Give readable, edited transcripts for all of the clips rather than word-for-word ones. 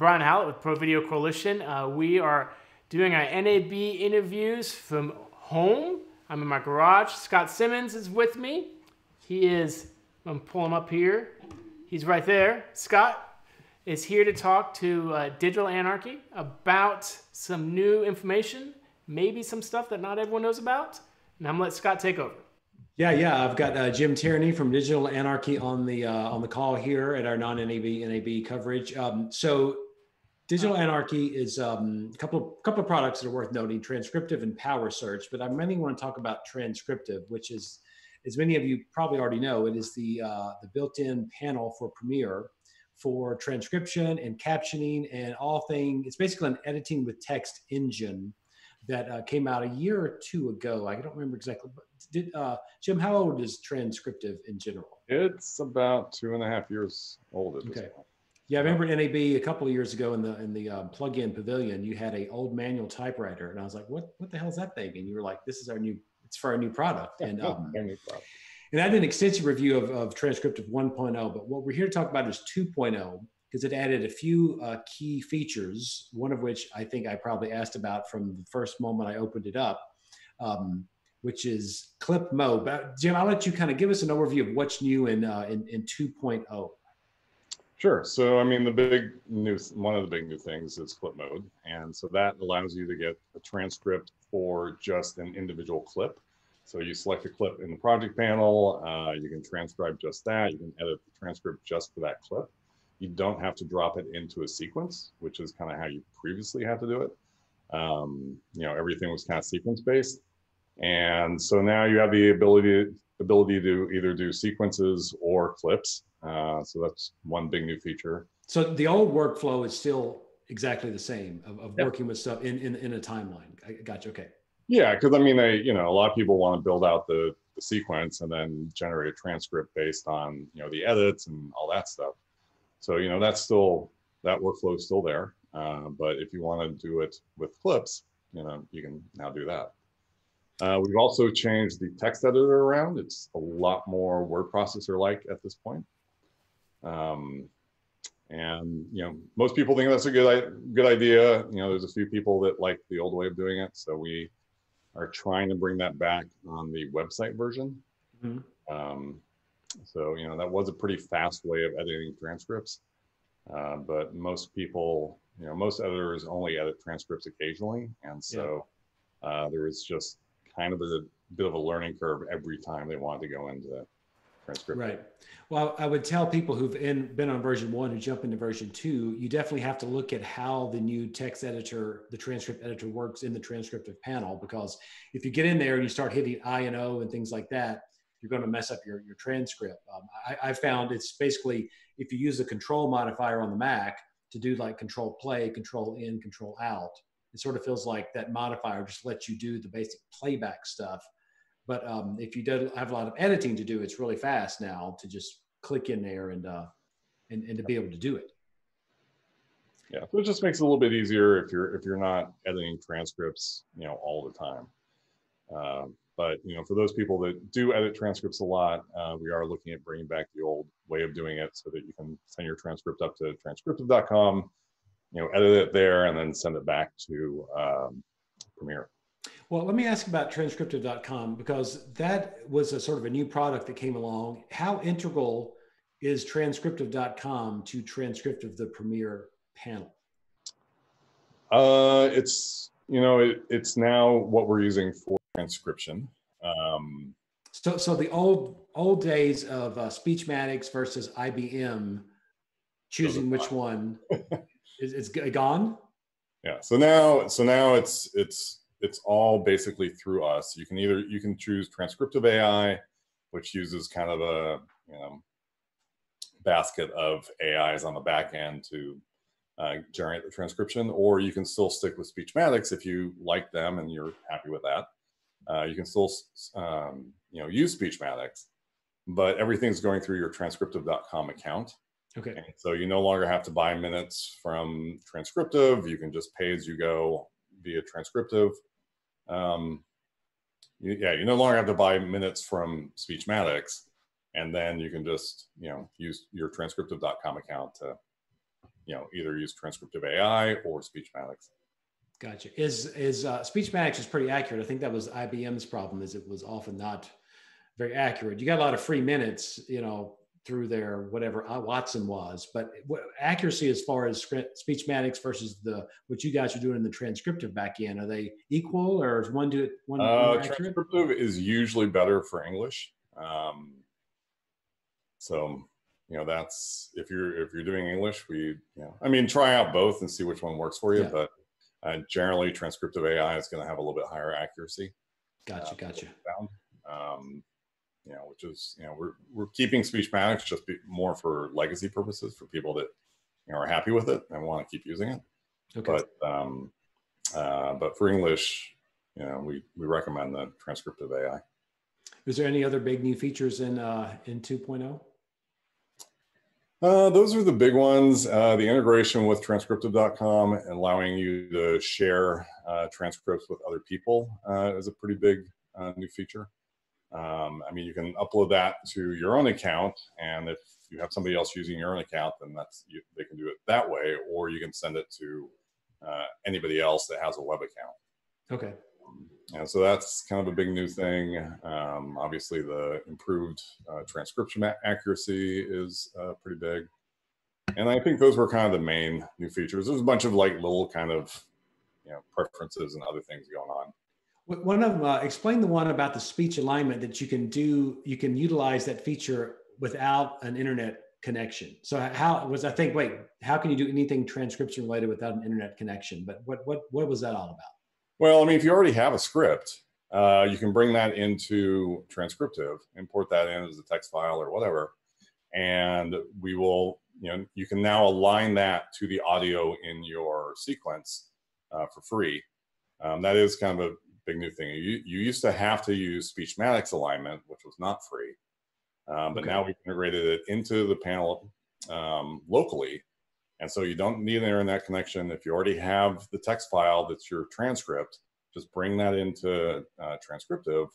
Brian Hallett with Pro Video Coalition. We are doing our NAB interviews from home. I'm in my garage. Scott Simmons is with me. He is, I'm pulling him up here. He's right there. Scott is here to talk to Digital Anarchy about some new information, maybe some stuff that not everyone knows about. And I'm going to let Scott take over. Yeah. I've got Jim Tierney from Digital Anarchy on the call here at our non-NAB coverage. So Digital Anarchy is a couple of products that are worth noting: Transcriptive and Power Search. But I mainly want to talk about Transcriptive, which is, as many of you probably already know, it is the built-in panel for Premiere for transcription and captioning and all things. It's basically an editing with text engine that came out a year or two ago. I don't remember exactly. But Jim, how old is Transcriptive in general? It's about 2.5 years old at this point. Yeah, I remember NAB a couple of years ago in the plug-in pavilion, you had an old manual typewriter, and I was like, "What the hell is that thing?" And you were like, "It's for our new product." And and I did an extensive review of Transcriptive 1.0, but what we're here to talk about is 2.0 because it added a few key features. One of which I think I probably asked about from the first moment I opened it up, which is clip mode. But Jim, I'll let you kind of give us an overview of what's new in 2.0. Sure. So, I mean, one of the big new things is clip mode. And so that allows you to get a transcript for just an individual clip. So you select a clip in the project panel, you can transcribe just that, you can edit the transcript just for that clip. You don't have to drop it into a sequence, which is kind of how you previously had to do it. Everything was kind of sequence based. And so now you have the ability to either do sequences or clips. So that's one big new feature. So the old workflow is still exactly the same of working with stuff in a timeline. I got you. Okay. Yeah, because I mean, a lot of people want to build out the sequence and then generate a transcript based on the edits and all that stuff. So that workflow is still there. But if you want to do it with clips, you can now do that. We've also changed the text editor around. It's a lot more word processor-like at this point. And most people think that's a good idea. There's a few people that like the old way of doing it. So we are trying to bring that back on the website version. Mm-hmm. So that was a pretty fast way of editing transcripts. But most people, most editors only edit transcripts occasionally. And so there was just kind of a bit of a learning curve every time they wanted to go into Transcript. Right. Well, I would tell people who've been on version 1 who jump into version 2, you definitely have to look at how the new text editor, the transcript editor, works in the transcriptive panel, because if you get in there and you start hitting I and O and things like that, you're going to mess up your transcript. I found it's basically, if you use the control modifier on the Mac to do like control play, control in, control out, it sort of feels like that modifier just lets you do the basic playback stuff. But if you don't have a lot of editing to do, it's really fast now to just click in there and to be able to do it. Yeah, so it just makes it a little bit easier if you're not editing transcripts, all the time. But for those people that do edit transcripts a lot, we are looking at bringing back the old way of doing it so that you can send your transcript up to transcriptive.com, edit it there, and then send it back to Premiere. Well, let me ask about transcriptive.com, because that was a sort of a new product that came along. How integral is transcriptive.com to Transcriptive, the Premiere panel? It's now what we're using for transcription. So the old days of Speechmatics versus IBM, choosing which one is gone. Yeah. So now it's all basically through us. You can choose Transcriptive AI, which uses kind of a basket of AIs on the back end to generate the transcription, or you can still stick with Speechmatics if you like them and you're happy with that. You can still use Speechmatics, but everything's going through your transcriptive.com account. Okay. And so you no longer have to buy minutes from Transcriptive. You can just pay as you go via Transcriptive. You no longer have to buy minutes from Speechmatics, and then you can just use your transcriptive.com account to either use Transcriptive AI or Speechmatics. Gotcha. Speechmatics is pretty accurate. I think that was IBM's problem, is it was often not very accurate. You got a lot of free minutes, through their whatever Watson was, but accuracy as far as Speechmatics versus what you guys are doing in the transcriptive back end, are they equal, or is one more accurate? Transcriptive is usually better for English. That's if you're doing English, try out both and see which one works for you. Yeah. But generally, Transcriptive AI is going to have a little bit higher accuracy. Gotcha. Which is, we're keeping Speechmatics just more for legacy purposes for people that are happy with it and want to keep using it. Okay. But for English, we recommend the Transcriptive AI. Is there any other big new features in 2.0? Those are the big ones. The integration with transcriptive.com and allowing you to share transcripts with other people is a pretty big new feature. You can upload that to your own account, and if you have somebody else using your own account, then they can do it that way, or you can send it to anybody else that has a web account. Okay. And so that's kind of a big new thing. Obviously, the improved transcription accuracy is pretty big. And I think those were kind of the main new features. There's a bunch of little kind of preferences and other things going on. One of them, explain the one about the speech alignment that you can utilize that feature without an internet connection. So how can you do anything transcription related without an internet connection? But what was that all about? Well, if you already have a script, you can bring that into Transcriptive, import that in as a text file or whatever, and we will, you can now align that to the audio in your sequence for free. That is kind of a big new thing. You used to have to use Speechmatics alignment, which was not free, but now we've integrated it into the panel locally, and so you don't need an internet connection. If you already have the text file that's your transcript, just bring that into Transcriptive.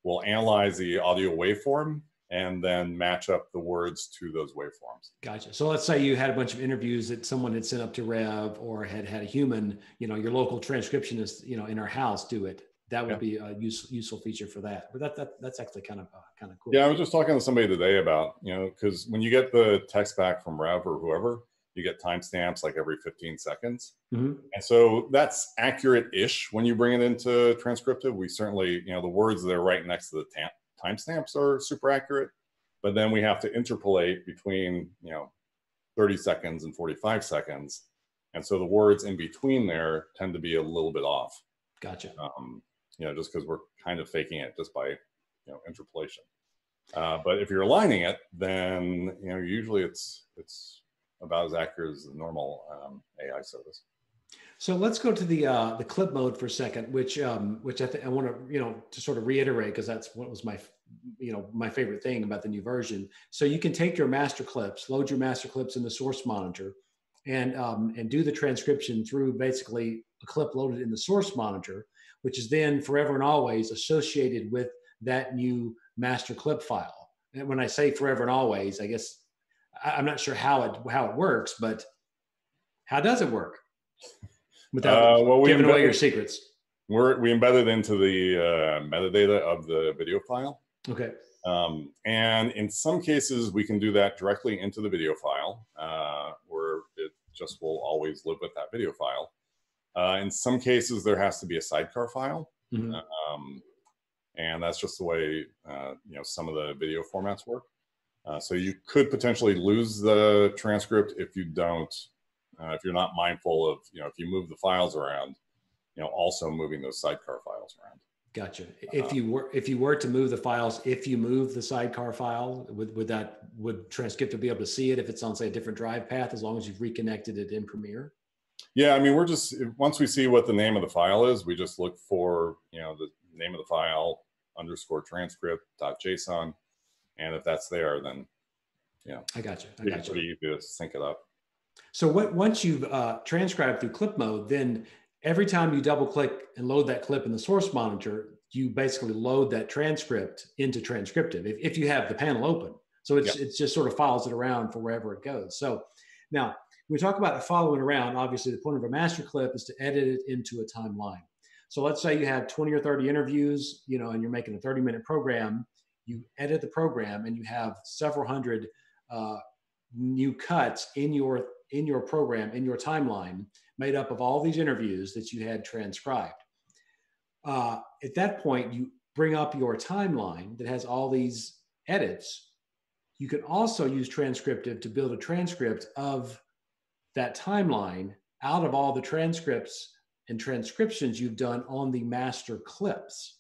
We'll analyze the audio waveform and then match up the words to those waveforms. Gotcha. So let's say you had a bunch of interviews that someone had sent up to Rev, or had a human, your local transcriptionist, in our house do it. That would be a useful feature for that. But that's actually kind of cool. Yeah, I was just talking to somebody today about, because when you get the text back from Rev or whoever, you get timestamps every 15 seconds. Mm-hmm. And so that's accurate-ish when you bring it into Transcriptive. We certainly, the words that are right next to the timestamps are super accurate, but then we have to interpolate between, 30 seconds and 45 seconds. And so the words in between there tend to be a little bit off. Gotcha. Just because we're kind of faking it just by, interpolation. But if you're aligning it, then, usually it's about as accurate as the normal AI service. So let's go to the clip mode for a second, which I want to, to sort of reiterate, because that's what was my favorite thing about the new version. So you can take your master clips, load your master clips in the source monitor, and do the transcription through basically a clip loaded in the source monitor, which is then forever and always associated with that new master clip file. And when I say forever and always, I guess I'm not sure how it works, but how does it work without giving away your secrets? We embedded into the metadata of the video file. Okay. And in some cases, we can do that directly into the video file, where it just will always live with that video file. In some cases, there has to be a sidecar file. Mm-hmm. And that's just the way, some of the video formats work. So you could potentially lose the transcript if you don't, if you're not mindful of, if you move the files around, also moving those sidecar files around. Gotcha. If you were to move the files, if you move the sidecar file, would Transcripted be able to see it if it's on, say, a different drive path, as long as you've reconnected it in Premiere? Yeah, we're just, once we see what the name of the file is, we just look for, the name of the file _transcript.json. And if that's there, then, I got you. It's pretty easy to sync it up. So once you've transcribed through clip mode, then every time you double click and load that clip in the source monitor, you basically load that transcript into Transcriptive if you have the panel open. So it just sort of follows it around for wherever it goes. So now we talk about following around, obviously the point of a master clip is to edit it into a timeline. So let's say you have 20 or 30 interviews, and you're making a 30-minute program. You edit the program and you have several hundred new cuts in your program, in your timeline, made up of all these interviews that you had transcribed. At that point, you bring up your timeline that has all these edits. You can also use Transcriptive to build a transcript of that timeline out of all the transcripts and transcriptions you've done on the master clips.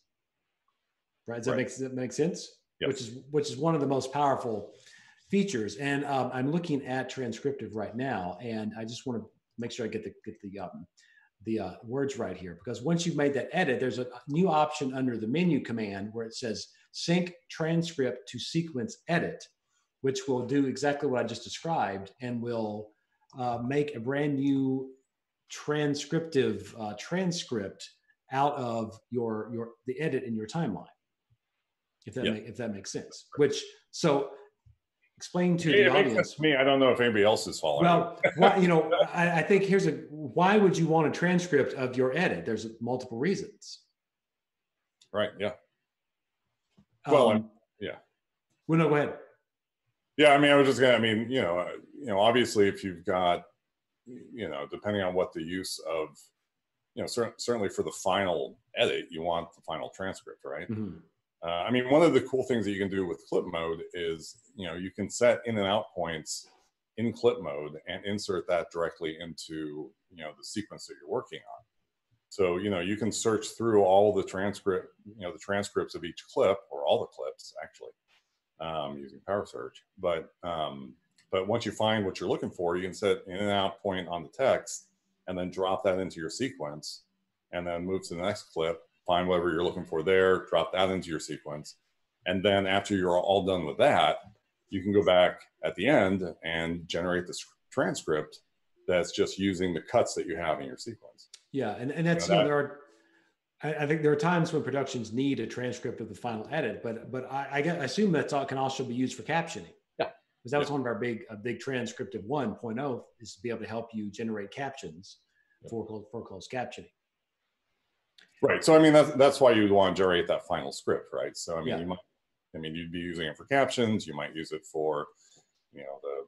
Right? Does that make sense? Yep. Which is one of the most powerful features. And I'm looking at Transcriptive right now, and I just want to make sure I get the words right here, because once you've made that edit, there's a new option under the menu command where it says sync transcript to sequence edit, which will do exactly what I just described and will make a brand new transcriptive transcript out of the edit in your timeline, if that makes sense. So explain to the audience. Makes sense to me. I don't know if anybody else is following. Well, I think why would you want a transcript of your edit? There's multiple reasons. Right. Yeah. Well, yeah. Well, no, go ahead. Yeah, I mean, I was just gonna. I mean, obviously, if you've got, depending on what the use of, certainly for the final edit, you want the final transcript, right? Mm-hmm. I mean, one of the cool things that you can do with clip mode is, you can set in and out points in clip mode and insert that directly into, the sequence that you're working on. So, you can search through all the the transcripts of each clip, or all the clips actually, using Power Search. But once you find what you're looking for, you can set in and out point on the text and then drop that into your sequence, and then move to the next clip, find whatever you're looking for there, drop that into your sequence. And then after you're all done with that, you can go back at the end and generate this transcript that's just using the cuts that you have in your sequence. Yeah, and that's, I think there are times when productions need a transcript of the final edit, but I assume that can also be used for captioning. Yeah. Because that was one of our big Transcriptive 1.0 is to be able to help you generate captions for closed captioning. Right. So I mean, that's why you'd want to generate that final script, right? So I mean, you'd be using it for captions. You might use it for, the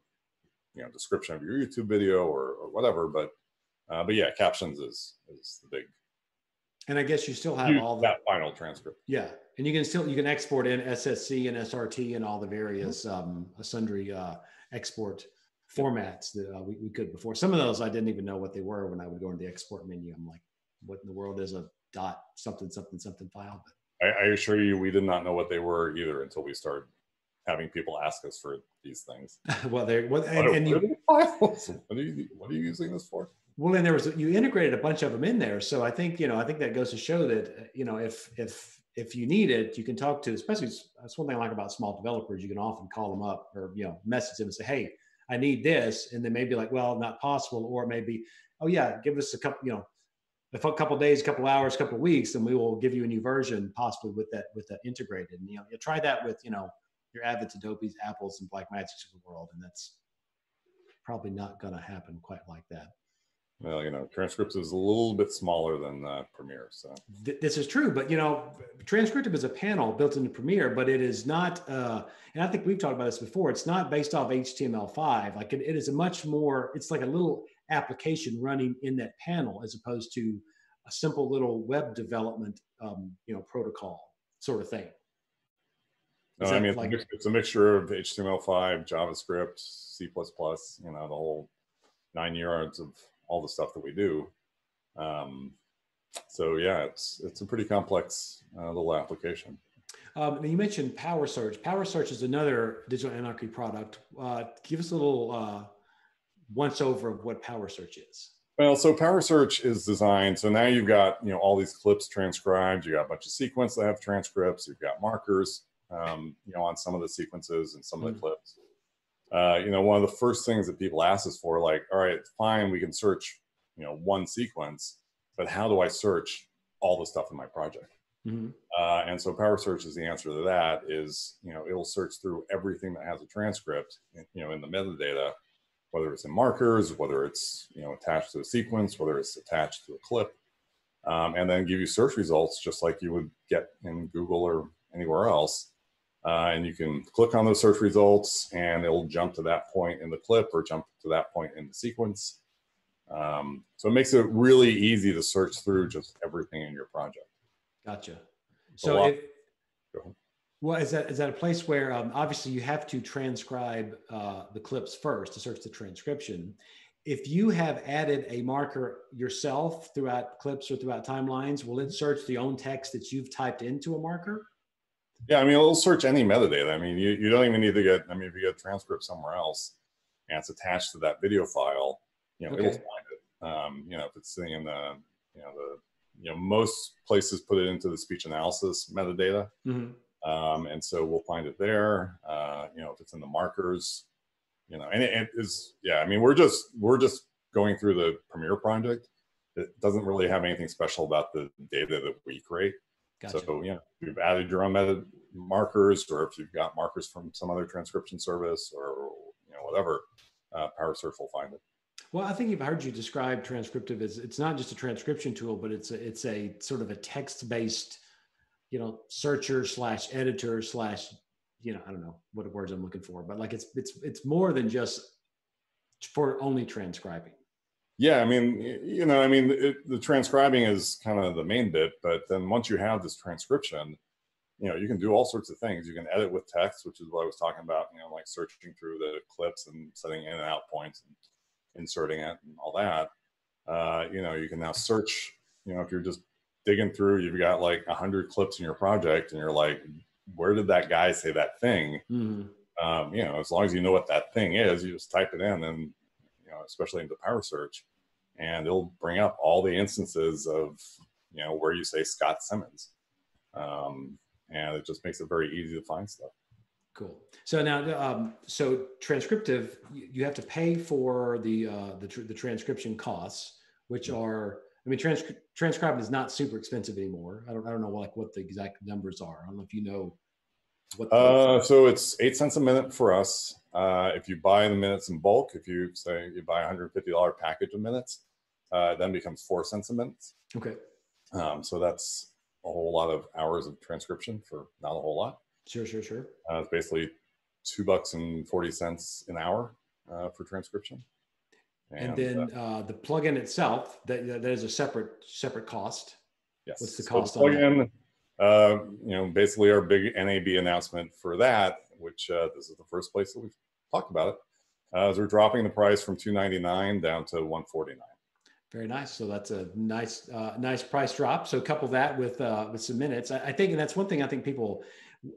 description of your YouTube video or whatever. But yeah, captions is the big. And I guess you still have all that final transcript. Yeah, and you can export in SSC and SRT and all the various sundry export formats that we could before. Some of those I didn't even know what they were when I would go into the export menu. I'm like, what in the world is a dot something file? But I assure you, we did not know what they were either until we started having people ask us for these things. What are you using this for? Well, and you integrated a bunch of them in there, so I think that goes to show that if you need it, you can talk to. Especially that's one thing I like about small developers. You can often call them up or message them and say, "Hey, I need this," and they may be like, "Well, not possible," or maybe, "Oh yeah, give us a couple a couple days, a couple hours, a couple weeks, and we will give you a new version, possibly with that integrated." And you try that with your Avids, Adobes, Apples, and Blackmagics of the world, and that's probably not going to happen quite like that. Well, Transcripts is a little bit smaller than Premiere. So this is true, but Transcriptive is a panel built into Premiere, but it is not. And I think we've talked about this before. It's not based off HTML5. Like it is a much more. It's like a little application running in that panel, as opposed to a simple little web development, protocol sort of thing. No, I mean, it's a mixture of HTML5, JavaScript, C++, the whole 9 yards of all the stuff that we do. So yeah, it's a pretty complex little application. Now you mentioned Power Search. Power Search is another Digital Anarchy product. Give us a little once over of what Power Search is. Well, so Power Search is designed, so now you've got all these clips transcribed, you got a bunch of sequence that have transcripts, you've got markers on some of the sequences and some of the clips. One of the first things that people ask us for, like, all right, fine, we can search one sequence, but how do I search all the stuff in my project? Mm-hmm. And so Power Search is the answer to that. Is it'll search through everything that has a transcript in the metadata, whether it's in markers, whether it's attached to a sequence, whether it's attached to a clip, and then give you search results just like you would get in Google or anywhere else. And you can click on those search results and it'll jump to that point in the clip or jump to that point in the sequence. So it makes it really easy to search through just everything in your project. Gotcha. So well, is that a place where obviously you have to transcribe the clips first to search the transcription? If you have added a marker yourself throughout clips or throughout timelines, will it search the own text that you've typed into a marker? Yeah, I mean, it'll search any metadata. I mean, you don't even need to get, I mean, if you get a transcript somewhere else and it's attached to that video file, it'll find it. If it's in the, most places put it into the speech analysis metadata. Mm-hmm. And so we'll find it there. If it's in the markers, and it is, yeah, I mean, we're just going through the Premiere project. It doesn't really have anything special about the data that we create. Gotcha. So, if you've added your own markers, or if you've got markers from some other transcription service or, whatever, Power Search will find it. Well, I think I've heard you describe Transcriptive as, it's not just a transcription tool, but it's a sort of a text-based, searcher / editor / I don't know what words I'm looking for, but like it's more than just for only transcribing. Yeah, I mean, the transcribing is kind of the main bit, but then once you have this transcription, you can do all sorts of things. You can edit with text, which is what I was talking about, like searching through the clips and setting in and out points and inserting it and all that. You can now search, if you're just digging through, you've got like 100 clips in your project and you're like, where did that guy say that thing? Mm-hmm. As long as you know what that thing is, you just type it in and, especially into Power Search, and it'll bring up all the instances of, where you say Scott Simmons. And it just makes it very easy to find stuff. Cool. So now, so transcriptive, you have to pay for the transcription costs, which are, I mean, transcribing is not super expensive anymore. I don't know what the exact numbers are. I don't know if you know what. So it's 8 cents a minute for us. If you buy the minutes in bulk, if you say you buy $150 package of minutes, then becomes 4 cents a minute. Okay. So that's a whole lot of hours of transcription for not a whole lot. Sure. It's basically $2.40 an hour for transcription. And then the plugin itself, that is a separate cost. Yes. What's the cost so the on plugin, basically our big NAB announcement for that, which this is the first place that we've talked about it, is we're dropping the price from $299 down to $149. Very nice. So that's a nice price drop. So couple that with some minutes. I think, and that's one thing I think people,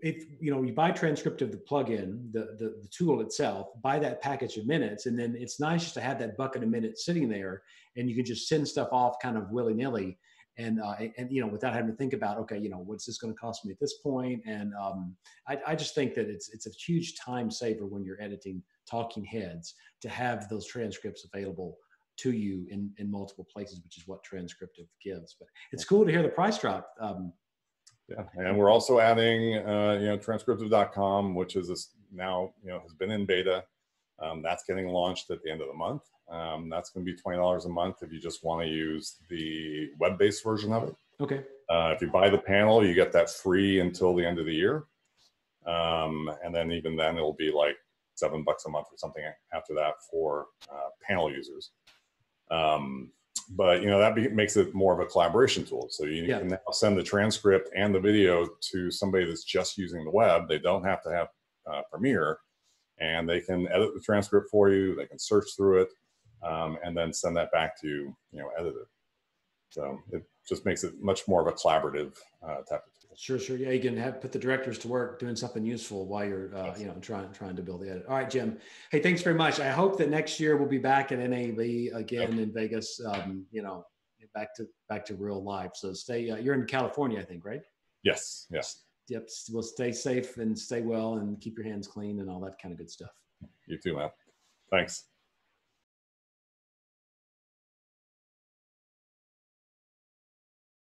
if you buy Transcriptive, the plugin, the tool itself, buy that package of minutes, and then it's nice just to have that bucket of minutes sitting there, and you can just send stuff off kind of willy nilly, and without having to think about, okay, what's this going to cost me at this point? And I just think that it's a huge time saver when you're editing talking heads to have those transcripts available to you in multiple places, which is what Transcriptive gives. But it's cool to hear the price drop. Yeah, and we're also adding, transcriptive.com, which is now, has been in beta. That's getting launched at the end of the month. That's going to be $20 a month if you just want to use the web-based version of it. Okay. If you buy the panel, you get that free until the end of the year. And then even then, it'll be like $7 a month or something after that for panel users. But that makes it more of a collaboration tool. So you can now send the transcript and the video to somebody that's just using the web. They don't have to have Premiere, and they can edit the transcript for you. They can search through it, and then send that back to you, edited. So it just makes it much more of a collaborative type of tool. Sure. Yeah, you can put the directors to work doing something useful while you're trying to build the edit. All right, Jim. Hey, thanks very much. I hope that next year we'll be back at NAB again in Vegas. Back to real life. So stay. You're in California, I think, right? Yes. Yep. Well, stay safe and stay well and keep your hands clean and all that kind of good stuff. You too, man. Thanks.